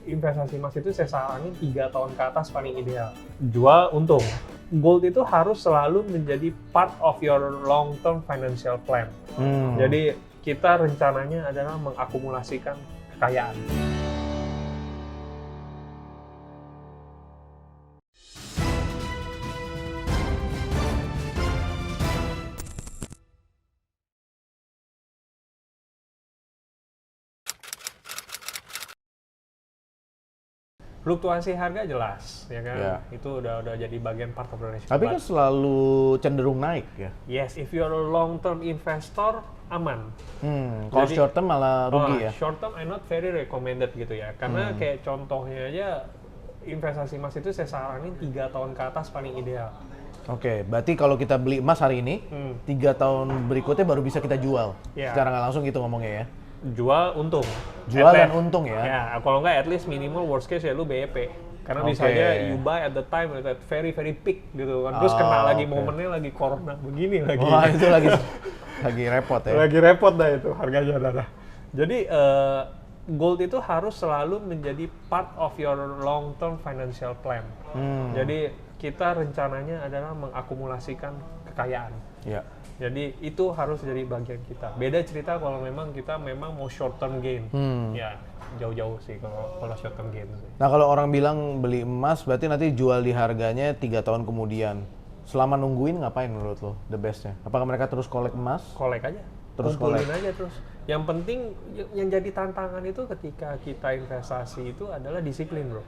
investasi emas itu saya saranin 3 tahun ke atas paling ideal. Jual untung. Gold itu harus selalu menjadi part of your long term financial plan. Jadi kita rencananya adalah mengakumulasikan kekayaan. Fluktuasi harga jelas, ya kan? Ya. Itu udah jadi bagian part of the relationship. Tapi kan selalu cenderung naik ya. Yes, if you're a long-term investor, aman. Kalau Jadi- short term malah rugi ya. Short term, I not very recommended gitu ya. Karena kayak contohnya aja, investasi emas itu saya saranin 3 tahun ke atas paling ideal. Oke, berarti kalau kita beli emas hari ini, 3 tahun berikutnya baru bisa kita jual. Ya. Secara nggak langsung gitu ngomongnya ya. Jual untung. Jual At dan least- untung ya. Ya, kalau nggak at least minimal worst case ya lu BEP. Karena bisa Oke. aja you buy at the time at very peak gitu kan. Terus kena lagi momennya lagi corona begini lagi. Wah, itu lagi repot ya. Lagi repot dah itu harganya dah. Jadi gold itu harus selalu menjadi part of your long term financial plan. Jadi kita rencananya adalah mengakumulasikan kekayaan. Ya. Jadi itu harus jadi bagian kita. Beda cerita kalau memang kita mau short term gain. Ya jauh-jauh sih kalau short term gain sih. Nah, kalau orang bilang beli emas berarti nanti jual di harganya 3 tahun kemudian. Selama nungguin ngapain menurut lo the bestnya? Apakah mereka terus kolek emas? Kolek aja. Terus Kumpulin kolek. aja terus. Yang penting yang jadi tantangan itu ketika kita investasi itu adalah disiplin, bro.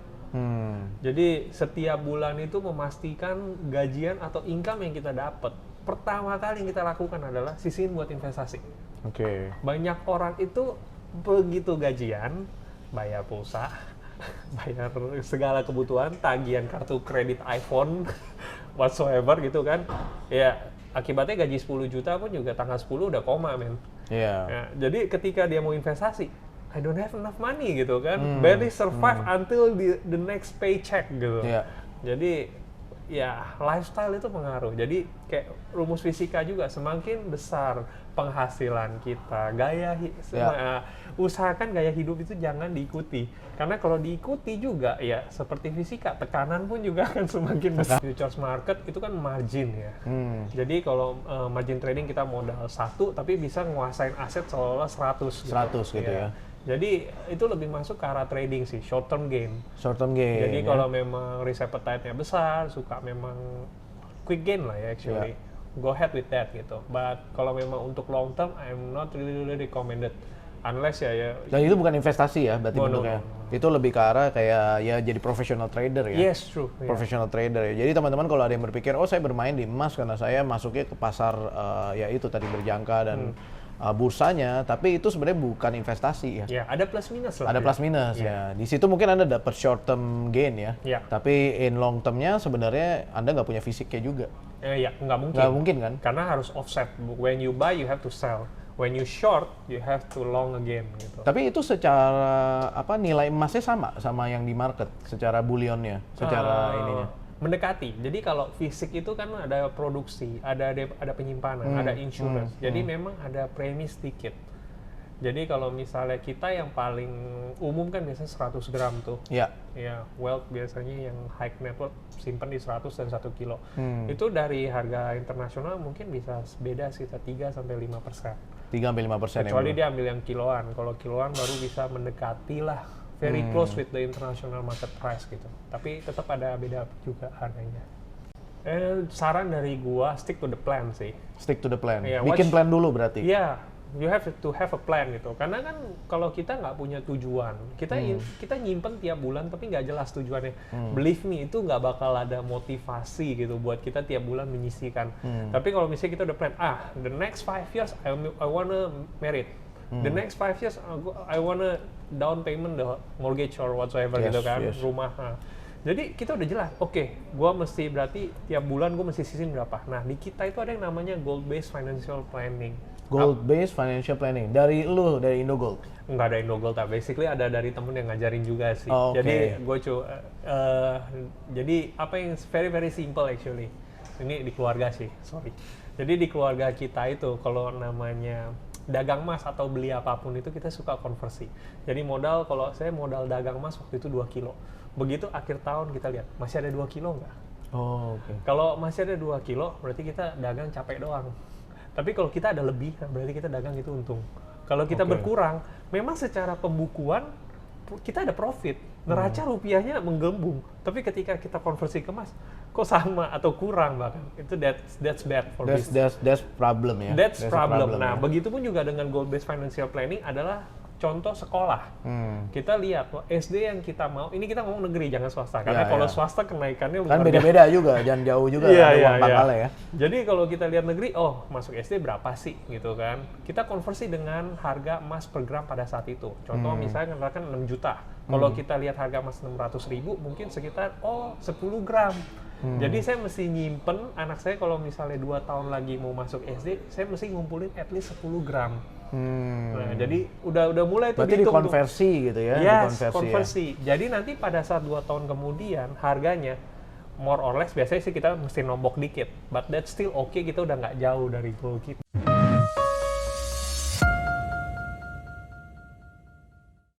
Jadi setiap bulan itu memastikan gajian atau income yang kita dapat. Pertama kali yang kita lakukan adalah sisihin buat investasi. Oke. Banyak orang itu begitu gajian, bayar pulsa, bayar segala kebutuhan, tagihan kartu kredit iPhone, whatsoever gitu kan. Ya, akibatnya gaji 10 juta pun juga tanggal 10 udah koma, men. Iya. Ya, jadi ketika dia mau investasi, I don't have enough money gitu kan. Barely survive until the next paycheck gitu. Iya. Jadi ya lifestyle itu pengaruh. Jadi kayak rumus fisika juga, semakin besar penghasilan kita, usahakan gaya hidup itu jangan diikuti. Karena kalau diikuti juga ya seperti fisika, tekanan pun juga akan semakin besar. Futures market itu kan margin ya. Jadi kalau margin trading kita modal 1 tapi bisa nguasain aset seolah-olah 100 100 gitu ya. Jadi itu lebih masuk ke arah trading sih, short term gain. Short term gain. Jadi ya. kalau memang risk appetite-nya besar, suka memang quick gain lah ya actually. Go ahead with that gitu. But kalau memang untuk long term, I'm not really recommended. Unless ya. Dan itu bukan investasi ya, berarti No, bentuknya. Itu lebih ke arah kayak ya jadi professional trader ya. Yes, true. Yeah. Professional trader ya. Jadi teman-teman kalau ada yang berpikir, oh saya bermain di emas karena saya masuknya ke pasar ya itu tadi berjangka dan bursanya, tapi itu sebenarnya bukan investasi ya. Ya, ada plus minus lah. Ada plus minus ya. Di situ mungkin Anda dapat short term gain ya. Ya. Tapi in long termnya sebenarnya Anda nggak punya fisiknya juga. Ya, nggak mungkin. Nggak mungkin kan? Karena harus offset. When you buy, you have to sell. When you short, you have to long again gitu. Tapi itu secara nilai emasnya sama yang di market, secara bullionnya, secara ininya. Mendekati. Jadi kalau fisik itu kan ada produksi, ada penyimpanan, ada insurance. Jadi memang ada premi sedikit. Jadi kalau misalnya kita yang paling umum kan biasanya 100 gram tuh. Ya. Ya, wealth biasanya yang high net worth simpan di 100 dan 1 kilo. Itu dari harga internasional mungkin bisa beda sekitar 3-5%. 3-5% Kecuali dia ambil yang kiloan. Kalau kiloan baru bisa mendekati lah, very close with the international market price gitu. Tapi tetap ada beda juga harganya. Saran dari gua, stick to the plan sih. Stick to the plan. Yeah, Bikin plan dulu berarti. Iya, you have to have a plan gitu. Karena kan kalau kita nggak punya tujuan, kita nyimpen tiap bulan tapi nggak jelas tujuannya. Believe me, itu nggak bakal ada motivasi gitu buat kita tiap bulan menyisihkan. Tapi kalau misalnya kita udah plan, the next 5 years I wanna married. The next 5 years I wanna down payment the mortgage or whatsoever gitu kan, rumah. Jadi kita udah jelas, oke, gua mesti berarti tiap bulan gua mesti sisihin berapa. Nah, di kita itu ada yang namanya goal based financial planning. Gold based financial planning. Dari Indogold. Nggak ada Indogold, basically ada dari temen yang ngajarin juga sih. Oh, okay. Jadi gue jadi apa yang very very simple actually. Ini di keluarga sih, sorry. Jadi di keluarga kita itu kalau namanya dagang emas atau beli apapun itu kita suka konversi. Jadi modal, kalau saya modal dagang emas waktu itu 2 kilo. Begitu akhir tahun kita lihat, masih ada 2 kilo nggak? Oh, oke. Kalau masih ada 2 kilo, berarti kita dagang capek doang. Tapi kalau kita ada lebih, berarti kita dagang itu untung. Kalau kita berkurang, memang secara pembukuan kita ada profit. Neraca rupiahnya menggembung. Tapi ketika kita konversi ke emas, kok sama atau kurang bahkan. Itu that's bad for business. That's problem ya. That's problem. Nah, ya. begitupun juga dengan goal based financial planning adalah contoh sekolah. Kita lihat SD yang kita mau, ini kita ngomong negeri jangan swasta, karena kalau swasta kenaikannya kan beda-beda juga, jangan jauh juga ada uang pangkalnya ya. Jadi kalau kita lihat negeri, oh masuk SD berapa sih gitu kan? Kita konversi dengan harga emas per gram pada saat itu. Contoh misalnya menerapkan 6 juta. Kalau kita lihat harga emas 600.000 mungkin sekitar 10 gram. Jadi saya mesti nyimpen anak saya kalau misalnya 2 tahun lagi mau masuk SD, saya mesti ngumpulin at least 10 gram. Nah, jadi udah mulai tuh berarti dikonversi gitu ya? Yes, konversi. Ya? Jadi nanti pada saat 2 tahun kemudian harganya more or less biasanya sih kita mesti nombok dikit, but that's still okay, kita udah nggak jauh dari goal kita.